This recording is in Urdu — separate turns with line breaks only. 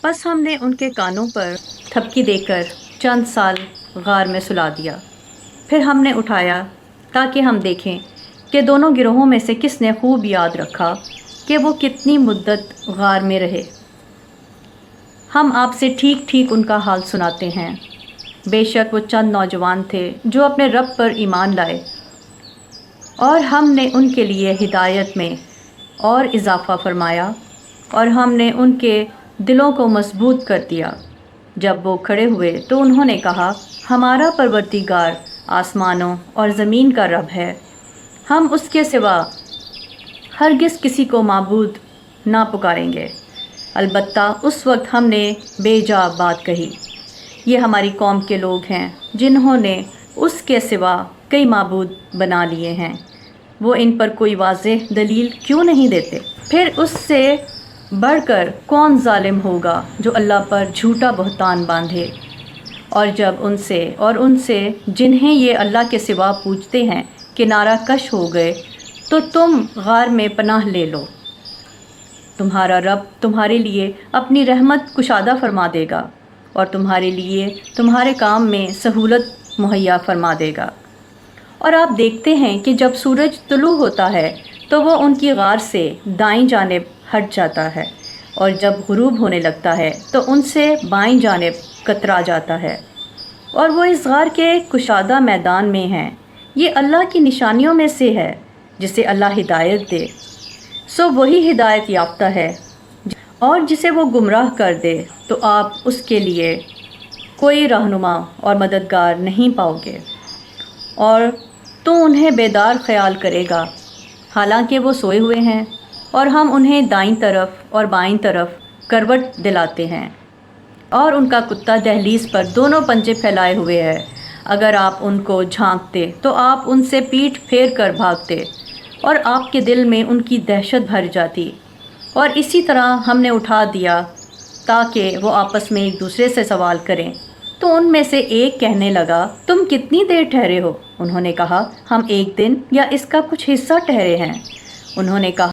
بس ہم نے ان کے کانوں پر تھپکی دے کر چند سال غار میں سلا دیا۔ پھر ہم نے اٹھایا تاکہ ہم دیکھیں کہ دونوں گروہوں میں سے کس نے خوب یاد رکھا کہ وہ کتنی مدت غار میں رہے۔ ہم آپ سے ٹھیک ٹھیک ان کا حال سناتے ہیں۔ بے شک وہ چند نوجوان تھے جو اپنے رب پر ایمان لائے، اور ہم نے ان کے لیے ہدایت میں اور اضافہ فرمایا، اور ہم نے ان کے دلوں کو مضبوط کر دیا۔ جب وہ کھڑے ہوئے تو انہوں نے کہا، ہمارا پروردگار آسمانوں اور زمین کا رب ہے، ہم اس کے سوا ہرگز کسی کو معبود نہ پکاریں گے۔ البتہ اس وقت ہم نے بے جا بات کہی، یہ ہماری قوم کے لوگ ہیں جنہوں نے اس کے سوا کئی معبود بنا لیے ہیں، وہ ان پر کوئی واضح دلیل کیوں نہیں دیتے؟ پھر اس سے بڑھ کر کون ظالم ہوگا جو اللہ پر جھوٹا بہتان باندھے؟ اور جب ان سے جنہیں یہ اللہ کے سوا پوجتے ہیں کنارہ کش ہو گئے تو تم غار میں پناہ لے لو، تمہارا رب تمہارے لیے اپنی رحمت کشادہ فرما دے گا اور تمہارے لیے تمہارے کام میں سہولت مہیا فرما دے گا۔ اور آپ دیکھتے ہیں کہ جب سورج طلوع ہوتا ہے تو وہ ان کی غار سے دائیں جانب ہٹ جاتا ہے، اور جب غروب ہونے لگتا ہے تو ان سے بائیں جانب کترا جاتا ہے، اور وہ اس غار کے کشادہ میدان میں ہیں۔ یہ اللہ کی نشانیوں میں سے ہے جسے اللہ ہدایت دے، سو وہی ہدایت یافتہ ہے، اور جسے وہ گمراہ کر دے تو آپ اس کے لیے کوئی رہنما اور مددگار نہیں پاؤ گے، اور تو انہیں بیدار خیال کرے گا حالانکہ وہ سوئے ہوئے ہیں، اور ہم انہیں دائیں طرف اور بائیں طرف کروٹ دلاتے ہیں، اور ان کا کتا دہلیز پر دونوں پنجے پھیلائے ہوئے ہے۔ اگر آپ ان کو جھانکتے تو آپ ان سے پیٹھ پھیر کر بھاگتے، اور آپ کے دل میں ان کی دہشت بھر جاتی۔ اور اسی طرح ہم نے اٹھا دیا تاکہ وہ آپس میں ایک دوسرے سے سوال کریں۔ تو ان میں سے ایک کہنے لگا، تم کتنی دیر ٹھہرے ہو؟ انہوں نے کہا، ہم ایک دن یا اس کا کچھ حصہ ٹھہرے ہیں۔ انہوں نے کہا،